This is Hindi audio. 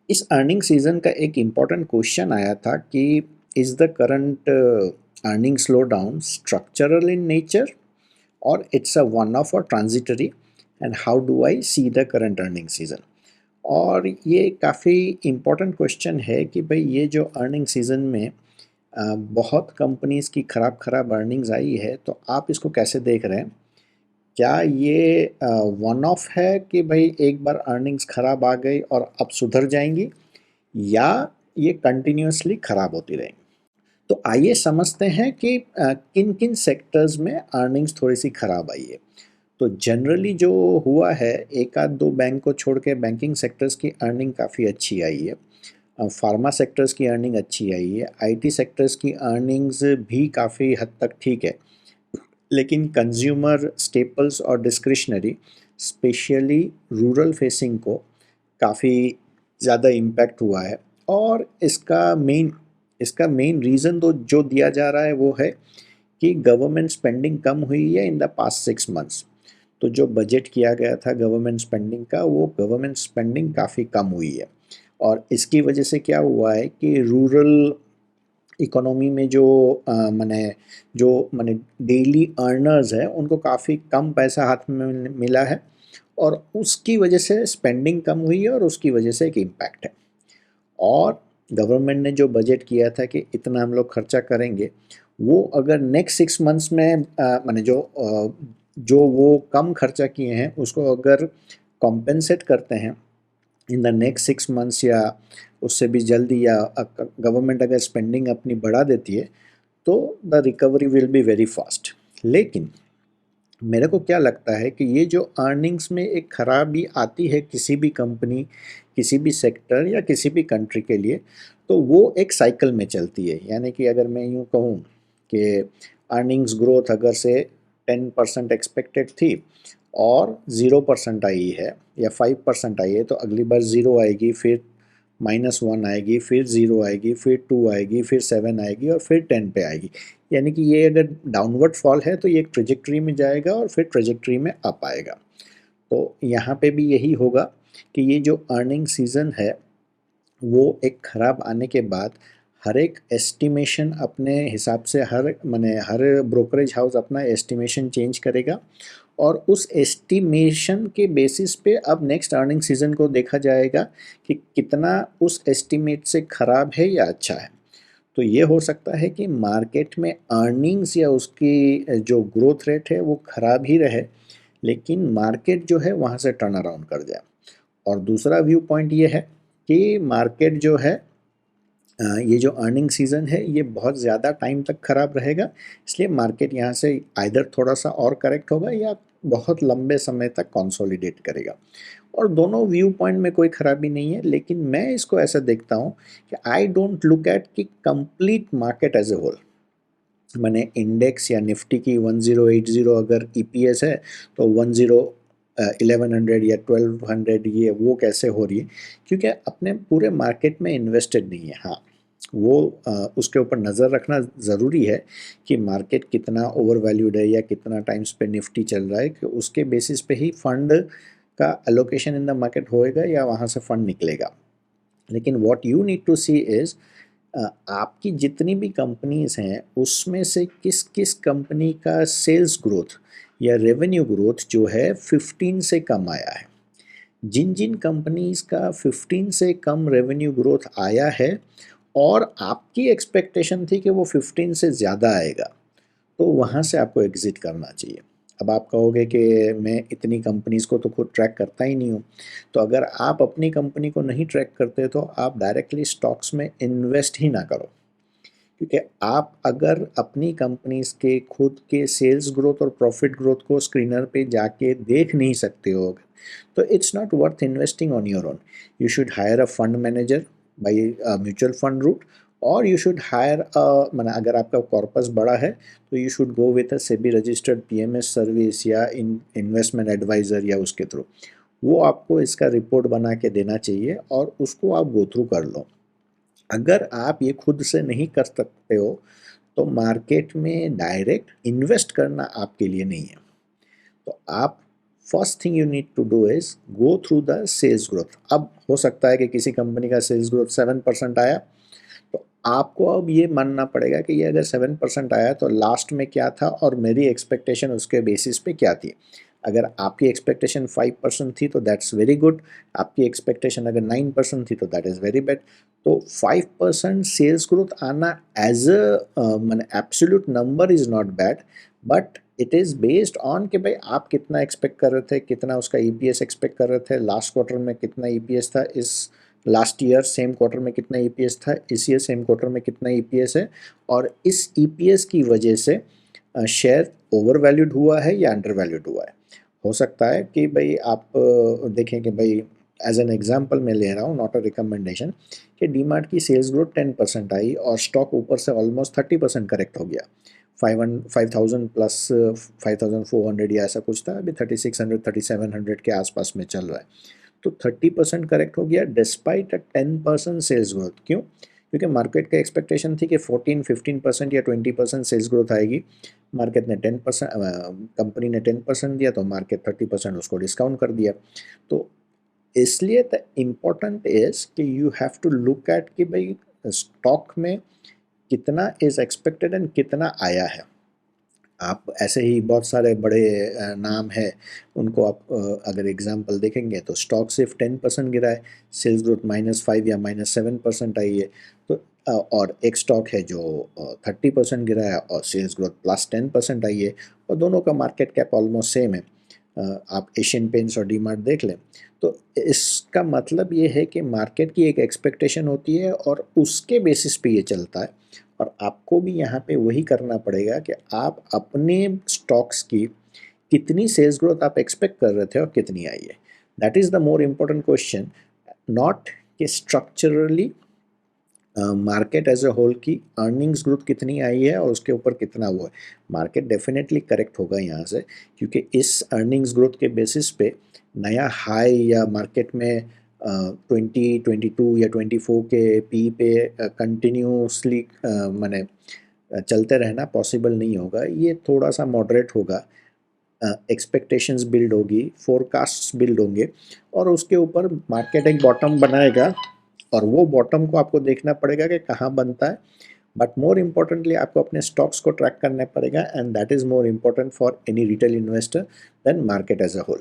इस अर्निंग सीजन का एक इम्पॉर्टेंट क्वेश्चन आया था कि is the current earning slow down structural in nature और इट्स अ वन ऑफ और transitory and how do I see the current earning season. और ये काफ़ी इम्पॉर्टेंट क्वेश्चन है कि भाई ये जो अर्निंग सीजन में बहुत कंपनीज की ख़राब ख़राब अर्निंग्स आई है, तो आप इसको कैसे देख रहे हैं? क्या ये वन ऑफ है कि भाई एक बार अर्निंग्स ख़राब आ गई और अब सुधर जाएंगी, या ये कंटिन्यूअसली ख़राब होती रहेंगी? तो आइए समझते हैं कि किन किन सेक्टर्स में अर्निंग्स थोड़ी सी ख़राब आई है। तो जनरली जो हुआ है, एक आध दो बैंक को छोड़ के बैंकिंग सेक्टर्स की अर्निंग काफ़ी अच्छी आई है। फार्मा सेक्टर्स की अर्निंग अच्छी आई है। आईटी सेक्टर्स की अर्निंग्स भी काफ़ी हद तक ठीक है। लेकिन कंज्यूमर स्टेपल्स और डिस्क्रिशनरी, स्पेशली रूरल फेसिंग को काफ़ी ज़्यादा इम्पैक्ट हुआ है। और इसका मेन रीज़न तो जो दिया जा रहा है वो है कि गवर्नमेंट स्पेंडिंग कम हुई है इन द पास्ट 6 मंथ्स। तो जो बजट किया गया था गवर्नमेंट स्पेंडिंग का, वो गवर्नमेंट स्पेंडिंग काफ़ी कम हुई है। और इसकी वजह से क्या हुआ है कि रूरल इकोनॉमी में जो डेली अर्नर्स है उनको काफ़ी कम पैसा हाथ में मिला है, और उसकी वजह से स्पेंडिंग कम हुई है और उसकी वजह से एक इम्पैक्ट है। और गवर्नमेंट ने जो बजट किया था कि इतना हम लोग खर्चा करेंगे, वो अगर नेक्स्ट 6 मंथ्स में जो वो कम खर्चा किए हैं उसको अगर कॉम्पेंसेट करते हैं इन द नेक्स्ट 6 मंथ्स, या उससे भी जल्दी, या गवर्नमेंट अगर स्पेंडिंग अपनी बढ़ा देती है, तो the recovery will be very fast. लेकिन मेरे को क्या लगता है कि ये जो अर्निंग्स में एक खराबी आती है किसी भी कंपनी, किसी भी सेक्टर या किसी भी कंट्री के लिए, तो वो एक साइकिल में चलती है। यानी कि अगर मैं यूँ कहूँ कि अर्निंग्स ग्रोथ अगर से 10% एक्सपेक्टेड थी और 0% आई है या 5% आई है, तो अगली बार 0 आएगी, फिर -1 आएगी, फिर 0 आएगी, फिर 2 आएगी, फिर 7 आएगी और फिर 10 पे आएगी। यानी कि ये अगर डाउनवर्ड फॉल है तो ये एक ट्रेजेक्टरी में जाएगा और फिर ट्रेजेक्टरी में अप आएगा। तो यहाँ पे भी यही होगा कि ये जो अर्निंग सीज़न है वो एक ख़राब आने के बाद हर एक एस्टिमेशन अपने हिसाब से, हर ब्रोकरेज हाउस अपना एस्टिमेशन चेंज करेगा, और उस एस्टिमेशन के बेसिस पे अब नेक्स्ट अर्निंग सीज़न को देखा जाएगा कि कितना उस एस्टिमेट से ख़राब है या अच्छा है। तो ये हो सकता है कि मार्केट में अर्निंग्स या उसकी जो ग्रोथ रेट है वो ख़राब ही रहे, लेकिन मार्केट जो है वहाँ से टर्न अराउंड कर जाए। और दूसरा व्यू पॉइंट ये है कि मार्केट जो है, ये जो अर्निंग सीज़न है ये बहुत ज़्यादा टाइम तक ख़राब रहेगा, इसलिए मार्केट यहाँ से आइदर थोड़ा सा और करेक्ट होगा या बहुत लंबे समय तक कंसोलिडेट करेगा। और दोनों व्यू पॉइंट में कोई ख़राबी नहीं है, लेकिन मैं इसको ऐसा देखता हूँ कि आई डोंट लुक एट कि complete market as a whole. मैंने इंडेक्स या निफ्टी की 1080 अगर ईपीएस है, तो 1100 या 1200 ये वो कैसे हो रही है, क्योंकि अपने पूरे मार्केट में इन्वेस्टेड नहीं है। हाँ, वो उसके ऊपर नज़र रखना ज़रूरी है कि मार्केट कितना ओवर वैल्यूड है या कितना टाइम्स पे निफ्टी चल रहा है, कि उसके बेसिस पे ही फंड का एलोकेशन इन द मार्केट होएगा या वहाँ से फंड निकलेगा। लेकिन what you need to see is, आपकी जितनी भी कंपनीज हैं उसमें से किस किस कंपनी का सेल्स ग्रोथ या रेवेन्यू ग्रोथ जो है 15 से कम आया है। जिन जिन कंपनीज का 15 से कम रेवेन्यू ग्रोथ आया है और आपकी एक्सपेक्टेशन थी कि वो 15 से ज़्यादा आएगा, तो वहाँ से आपको एग्ज़िट करना चाहिए। अब आप कहोगे कि मैं इतनी कंपनीज़ को तो खुद ट्रैक करता ही नहीं हूँ। तो अगर आप अपनी कंपनी को नहीं ट्रैक करते तो आप डायरेक्टली स्टॉक्स में इन्वेस्ट ही ना करो। क्योंकि आप अगर अपनी कंपनीज़ के खुद के सेल्स ग्रोथ और प्रॉफिट ग्रोथ को स्क्रीनर पे जाके देख नहीं सकते हो, तो it's not worth investing on your own. You should hire a fund manager by mutual fund route, और यू शुड हायर मैंने अगर आपका कॉर्पस बड़ा है तो you should go with a SEBI registered PMS service या इन्वेस्टमेंट एडवाइज़र या उसके थ्रू। वो आपको इसका रिपोर्ट बना के देना चाहिए और उसको आप गो थ्रू कर लो। अगर आप ये खुद से नहीं कर सकते हो तो मार्केट में डायरेक्ट इन्वेस्ट करना आपके लिए नहीं है। तो आप first thing you need to do is go through the sales growth. अब हो सकता है कि किसी कंपनी का सेल्स ग्रोथ 7% आया, तो आपको अब ये मानना पड़ेगा कि ये अगर 7% आया तो लास्ट में क्या था और मेरी एक्सपेक्टेशन उसके बेसिस पे क्या थी। अगर आपकी एक्सपेक्टेशन 5% थी तो दैट्स वेरी गुड, आपकी एक्सपेक्टेशन अगर 9% थी तो दैट इज़ वेरी बैड। तो 5% सेल्स ग्रोथ आना एज अ मैंने absolute number is not bad, but it is based on कि भाई आप कितना एक्सपेक्ट कर रहे थे, कितना उसका ईपीएस एक्सपेक्ट कर रहे थे, लास्ट क्वार्टर में कितना ईपीएस था, इस लास्ट ईयर सेम क्वार्टर में कितना ईपीएस था, इस ईयर सेम क्वार्टर में कितना ईपीएस है, और इस ईपीएस की वजह से शेयर ओवर वैल्यूड हुआ है या अंडर वैल्यूड हुआ है। हो सकता है कि भाई आप देखें कि भाई एज एन एग्जांपल मैं ले रहा हूँ, नॉट अ रिकमेंडेशन, कि डीमार्ट की सेल्स ग्रोथ 10% आई और स्टॉक ऊपर से ऑलमोस्ट 30% करेक्ट हो गया। 5000 प्लस 5400 या ऐसा कुछ था, अभी 3600 3700 के आसपास में चल रहा है। तो 30% करेक्ट हो गया डिस्पाइट अ 10% सेल्स ग्रोथ। क्यों? क्योंकि मार्केट का एक्सपेक्टेशन थी कि 14-15% या 20% सेल्स ग्रोथ आएगी। मार्केट ने 10%, कंपनी ने 10% दिया तो मार्केट 30% उसको डिस्काउंट कर दिया। तो इसलिए द इम्पोर्टेंट इज कि you have to look at कि भाई स्टॉक में कितना इज एक्सपेक्टेड एंड कितना आया है। आप ऐसे ही बहुत सारे बड़े नाम हैं, उनको आप अगर एग्जांपल देखेंगे तो स्टॉक सिर्फ 10% गिरा है, सेल्स ग्रोथ -5 या -7% आई है। तो और एक स्टॉक है जो 30% गिरा है और सेल्स ग्रोथ +10% आई है, और दोनों का मार्केट कैप ऑलमोस्ट सेम है। आप एशियन पेंट्स और डीमार्ट देख लें। तो इसका मतलब ये है कि मार्केट की एक एक्सपेक्टेशन होती है और उसके बेसिस पे ये चलता है, और आपको भी यहाँ पे वही करना पड़ेगा कि आप अपने स्टॉक्स की कितनी सेल्स ग्रोथ आप एक्सपेक्ट कर रहे थे और कितनी आई है। That is the more important question, not कि structurally market as a whole की अर्निंग्स ग्रोथ कितनी आई है और उसके ऊपर कितना हुआ है। मार्केट डेफिनेटली करेक्ट होगा यहाँ से, क्योंकि इस अर्निंग्स ग्रोथ के बेसिस पे नया हाई या मार्केट में 2022 या 24 के पी पे कंटिन्यूसली माने चलते रहना पॉसिबल नहीं होगा। ये थोड़ा सा मॉडरेट होगा, एक्सपेक्टेशंस बिल्ड होगी, फोरकास्ट्स बिल्ड होंगे, और उसके ऊपर मार्केट एक बॉटम बनाएगा, और वो बॉटम को आपको देखना पड़ेगा कि कहाँ बनता है। बट मोर इम्पोर्टेंटली आपको अपने स्टॉक्स को ट्रैक करना पड़ेगा, and that is more important for any retail investor than market as a whole.